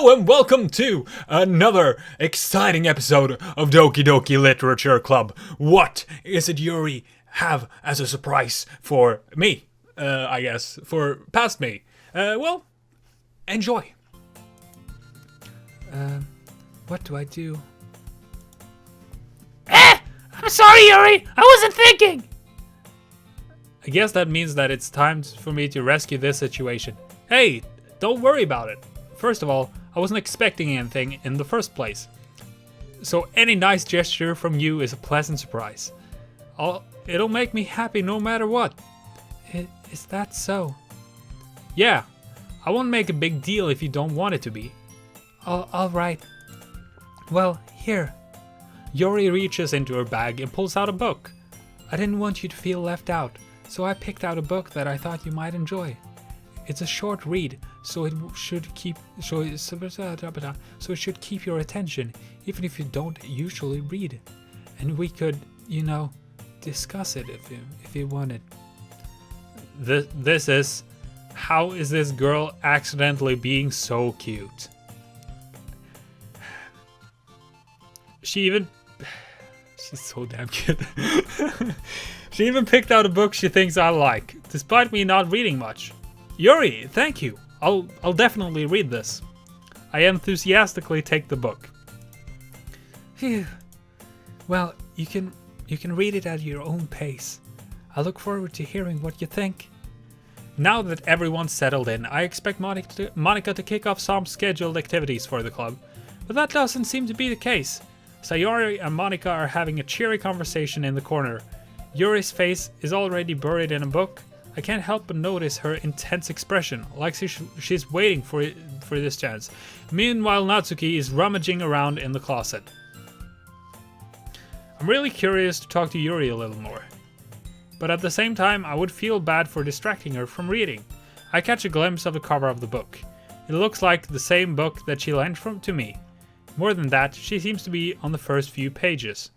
Hello and welcome to another exciting episode of Doki Doki Literature Club. What is it Yuri have as a surprise for me? I guess, for past me. Well, enjoy. What do I do? I'm sorry, Yuri. I wasn't thinking. I guess that means that it's time for me to rescue this situation. Hey, don't worry about it. First of all, I wasn't expecting anything in the first place. So any nice gesture from you is a pleasant surprise. It'll make me happy no matter what. Is that so? Yeah, I won't make a big deal if you don't want it to be. Alright. Well, here. Yuri reaches into her bag and pulls out a book. I didn't want you to feel left out, so I picked out a book that I thought you might enjoy. It's a short read, so it should keep your attention, even if you don't usually read. And we could, discuss it if you wanted. This is, how is this girl accidentally being so cute? She's so damn cute. She even picked out a book she thinks I like, despite me not reading much. Yuri, thank you. I'll definitely read this. I enthusiastically take the book. Phew. Well, you can read it at your own pace. I look forward to hearing what you think. Now that everyone's settled in, I expect Monica to kick off some scheduled activities for the club, but that doesn't seem to be the case. Sayori and Monica are having a cheery conversation in the corner. Yuri's face is already buried in a book. I can't help but notice her intense expression, like she's waiting for this chance. Meanwhile, Natsuki is rummaging around in the closet. I'm really curious to talk to Yuri a little more. But at the same time, I would feel bad for distracting her from reading. I catch a glimpse of the cover of the book. It looks like the same book that she lent to me. More than that, she seems to be on the first few pages.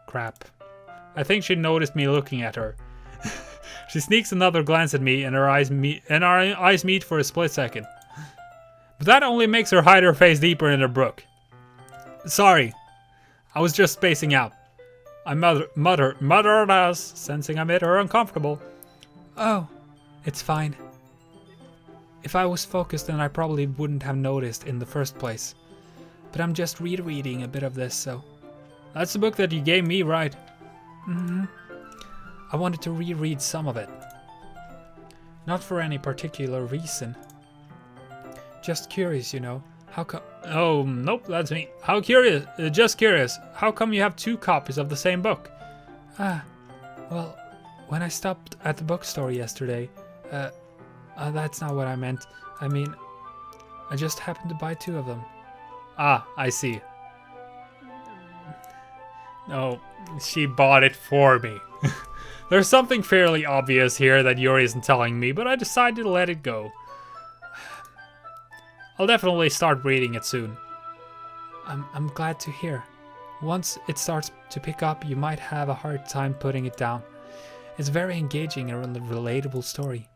Crap. I think she noticed me looking at her. She sneaks another glance at me and our eyes meet for a split second. But that only makes her hide her face deeper in her book. Sorry. I was just spacing out. I muttered as, sensing I made her uncomfortable. Oh, it's fine. If I was focused, then I probably wouldn't have noticed in the first place. But I'm just rereading a bit of this, so... That's the book that you gave me, right? Mm-hmm. I wanted to reread some of it. Not for any particular reason. Just curious, How come... Oh, nope, that's me. How curious. Just curious. How come you have two copies of the same book? Well, when I stopped at the bookstore yesterday... that's not what I meant. I mean, I just happened to buy two of them. Ah, I see. No, she bought it for me. There's something fairly obvious here that Yuri isn't telling me, but I decided to let it go. I'll definitely start reading it soon. I'm glad to hear. Once it starts to pick up, you might have a hard time putting it down. It's very engaging and a relatable story.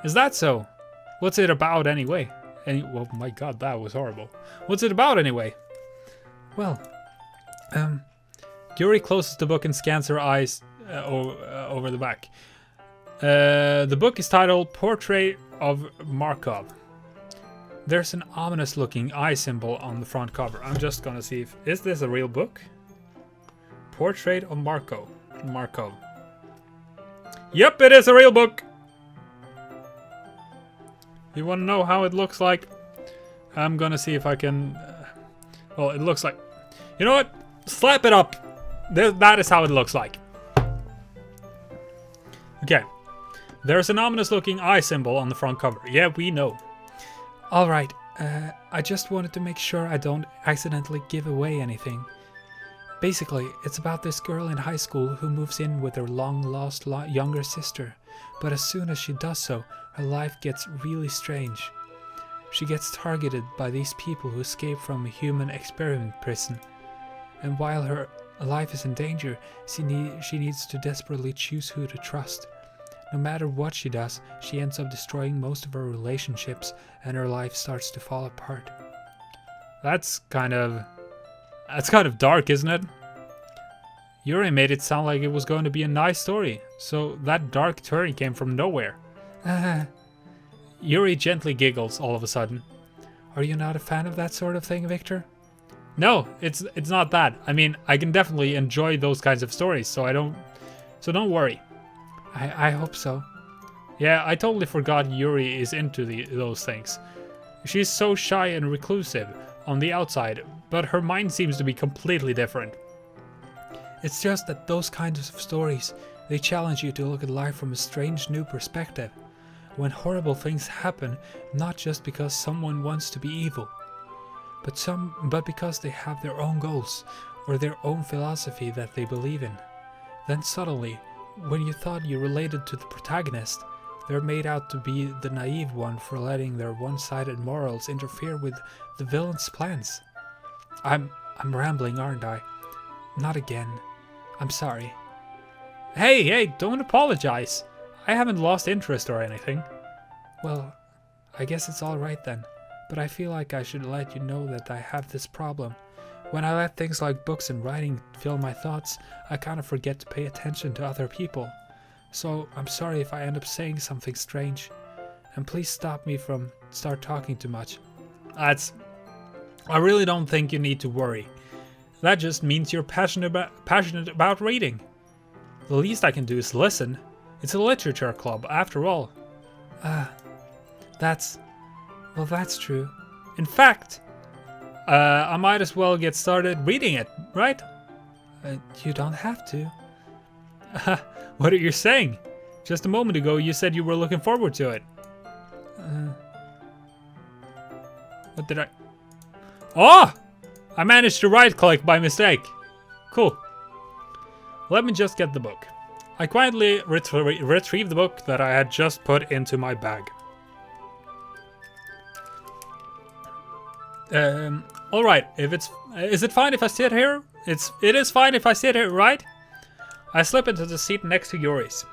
Is that so? What's it about anyway? Oh my god, that was horrible. What's it about anyway? Well, Yuri closes the book and scans her eyes over the back. The book is titled Portrait of Markov. There's an ominous looking eye symbol on the front cover. I'm just gonna see if... Is this a real book? Portrait of Markov. Yep, it is a real book! You wanna know how it looks like? I'm gonna see if I can... well, it looks like... You know what? Slap it up! That is how it looks like. Okay. There's an ominous looking eye symbol on the front cover. Yeah, we know. Alright, I just wanted to make sure I don't accidentally give away anything. Basically, it's about this girl in high school who moves in with her long-lost younger sister. But as soon as she does so, her life gets really strange. She gets targeted by these people who escape from a human experiment prison. And while her life is in danger, she needs to desperately choose who to trust. No matter what she does, she ends up destroying most of her relationships and her life starts to fall apart. That's kind of dark, isn't it? Yuri made it sound like it was going to be a nice story, so that dark turn came from nowhere. Yuri gently giggles all of a sudden. Are you not a fan of that sort of thing, Victor? No, it's not that. I mean, I can definitely enjoy those kinds of stories, so don't worry. I hope so. Yeah, I totally forgot Yuri is into those things. She's so shy and reclusive on the outside, but her mind seems to be completely different. It's just that those kinds of stories, they challenge you to look at life from a strange new perspective. When horrible things happen, not just because someone wants to be evil, but because they have their own goals or their own philosophy that they believe in. Then suddenly, when you thought you related to the protagonist, they're made out to be the naive one for letting their one-sided morals interfere with the villain's plans. I'm rambling, aren't I? Not again. I'm sorry. Hey, don't apologize. I haven't lost interest or anything. Well, I guess it's alright then, but I feel like I should let you know that I have this problem. When I let things like books and writing fill my thoughts, I kind of forget to pay attention to other people. So I'm sorry if I end up saying something strange. And please stop me from start talking too much. I really don't think you need to worry. That just means you're passionate about reading. The least I can do is listen. It's a literature club, after all. That's true. In fact, I might as well get started reading it, right? You don't have to. What are you saying? Just a moment ago you said you were looking forward to it. What did I... Oh! I managed to right-click by mistake. Cool. Let me just get the book. I quietly retrieved the book that I had just put into my bag. Alright, is it fine if I sit here? It is fine if I sit here, right? I slip into the seat next to Yuri's.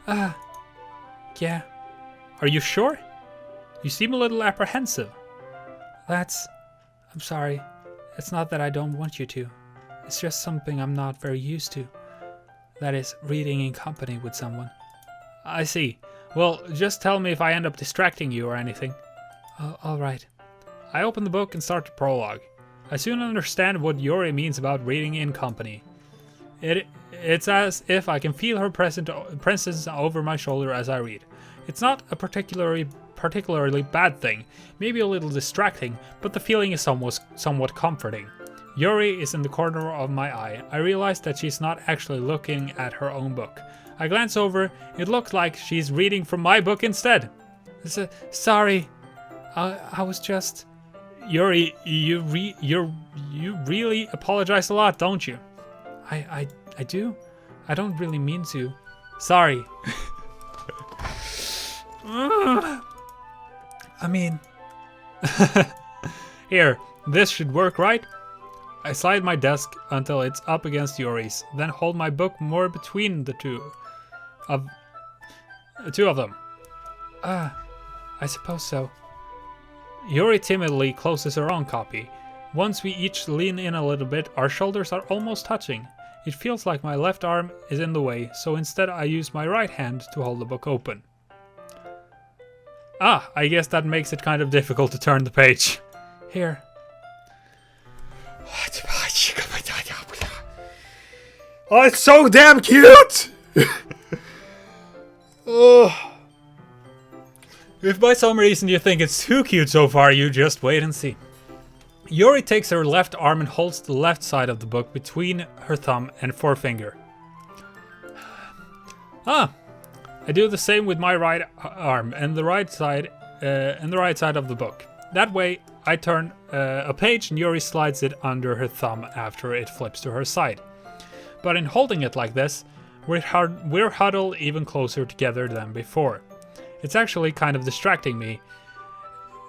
Yeah. Are you sure? You seem a little apprehensive. I'm sorry. It's not that I don't want you to. It's just something I'm not very used to. That is, reading in company with someone. I see. Well, just tell me if I end up distracting you or anything. Alright. I open the book and start the prologue. I soon understand what Yuri means about reading in company. It's as if I can feel her presence over my shoulder as I read. It's not a particularly bad thing, maybe a little distracting, but the feeling is somewhat comforting. Yuri is in the corner of my eye. I realize that she's not actually looking at her own book. I glance over. It looks like she's reading from my book instead. Sorry. I was just... Yuri, you really apologize a lot, don't you? I do? I don't really mean to. Sorry. I mean... Here, this should work, right? I slide my desk until it's up against Yuri's, then hold my book more between the two of them. I suppose so. Yuri timidly closes her own copy. Once we each lean in a little bit, our shoulders are almost touching. It feels like my left arm is in the way, so instead I use my right hand to hold the book open. I guess that makes it kind of difficult to turn the page. Here. Oh, it's so damn cute! If by some reason you think it's too cute so far, you just wait and see. Yuri takes her left arm and holds the left side of the book between her thumb and forefinger. I do the same with my right arm and the right side of the book. That way, I turn a page and Yuri slides it under her thumb after it flips to her side. But in holding it like this, we're huddled even closer together than before. It's actually kind of distracting me.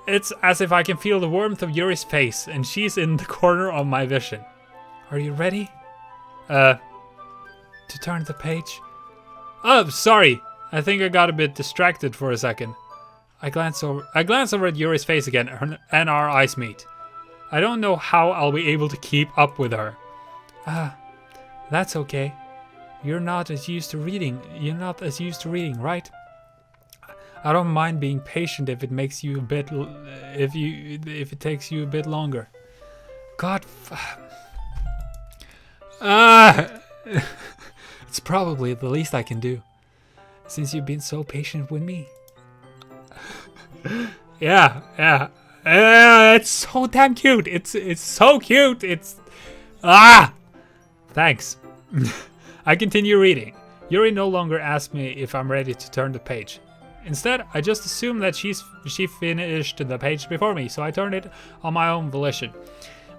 It's as if I can feel the warmth of Yuri's face, and she's in the corner of my vision. Are you ready? To turn the page? Oh, sorry. I think I got a bit distracted for a second. I glance over at Yuri's face again, and our eyes meet. I don't know how I'll be able to keep up with her. That's okay. You're not as used to reading, right? I don't mind being patient if it makes you a bit, if it takes you a bit longer. God, it's probably the least I can do, since you've been so patient with me. Yeah. It's so damn cute. It's so cute. Thanks. I continue reading. Yuri no longer asks me if I'm ready to turn the page. Instead, I just assume that she finished the page before me, so I turn it on my own volition.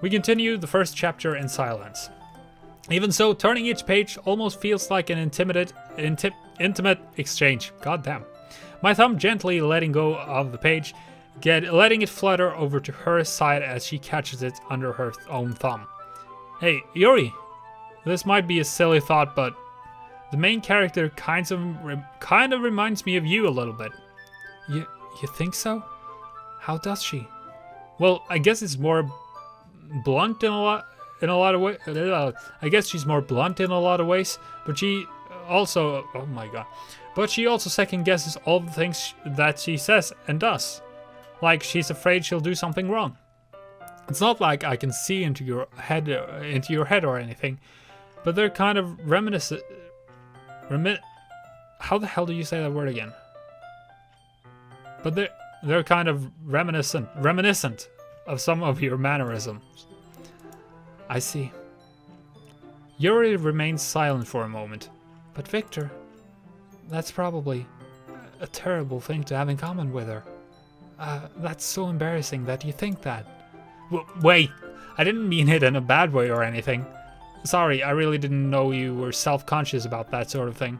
We continue the first chapter in silence. Even so, turning each page almost feels like an intimate exchange. God damn. My thumb gently letting go of the page, letting it flutter over to her side as she catches it under her own thumb. Hey, Yuri. This might be a silly thought, but the main character kind of reminds me of you a little bit. You think so? How does she? Well, I guess it's more blunt in a lot of ways. I guess she's more blunt in a lot of ways, but she also, oh my god. But she also second guesses all the things that she says and does. Like she's afraid she'll do something wrong. It's not like I can see into your head or anything, but they're kind of reminiscent. How the hell do you say that word again? But they're kind of reminiscent of some of your mannerisms. I see. Yuri remains silent for a moment. But Viktor, that's probably a terrible thing to have in common with her. That's so embarrassing that you think that. Wait, I didn't mean it in a bad way or anything. Sorry, I really didn't know you were self-conscious about that sort of thing.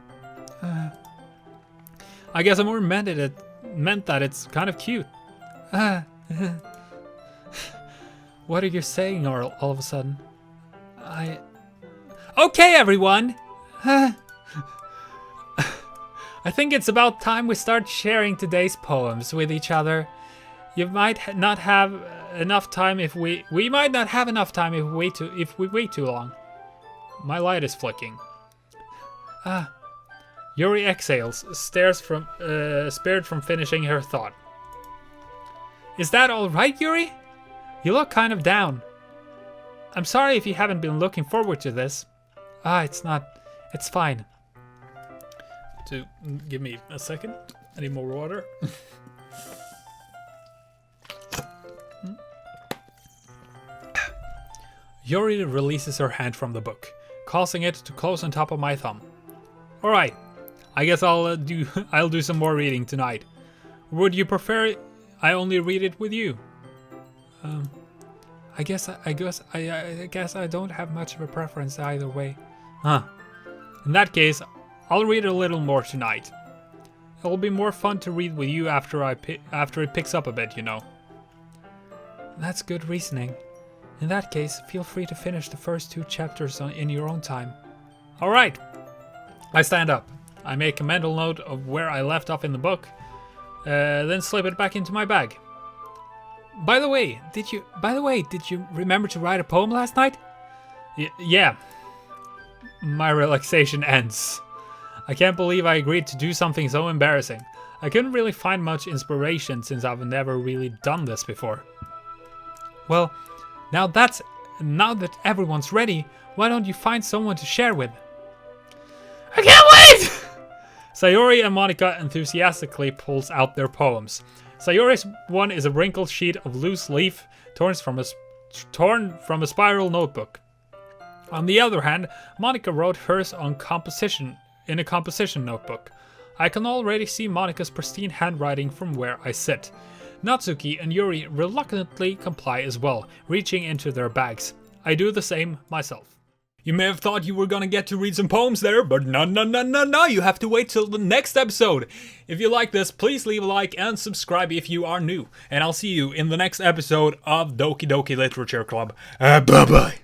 I guess I more meant that it's kind of cute. What are you saying all of a sudden? Okay, everyone! I think it's about time we start sharing today's poems with each other. You might not have enough time if we might not have enough time if we wait too long. My light is flicking. Yuri exhales, spared from finishing her thought. Is that all right, Yuri? You look kind of down. I'm sorry if you haven't been looking forward to this. It's not. It's fine. Give me a second. I need more water. Yuri releases her hand from the book, causing it to close on top of my thumb. Alright, I guess I'll do some more reading tonight. Would you prefer I only read it with you? I guess I don't have much of a preference either way. In that case, I'll read a little more tonight. It'll be more fun to read with you after it picks up a bit, you know. That's good reasoning. In that case, feel free to finish the first 2 chapters in your own time. Alright. I stand up. I make a mental note of where I left off in the book, then slip it back into my bag. By the way, did you remember to write a poem last night? Yeah. My relaxation ends. I can't believe I agreed to do something so embarrassing. I couldn't really find much inspiration since I've never really done this before. Well, now that everyone's ready, why don't you find someone to share with? I can't wait! Sayori and Monika enthusiastically pulls out their poems. Sayori's one is a wrinkled sheet of loose leaf torn from a spiral notebook. On the other hand, Monika wrote hers in a composition notebook. I can already see Monika's pristine handwriting from where I sit. Natsuki and Yuri reluctantly comply as well, reaching into their bags. I do the same myself. You may have thought you were gonna get to read some poems there, but no, you have to wait till the next episode. If you like this, please leave a like and subscribe if you are new. And I'll see you in the next episode of Doki Doki Literature Club. Bye-bye.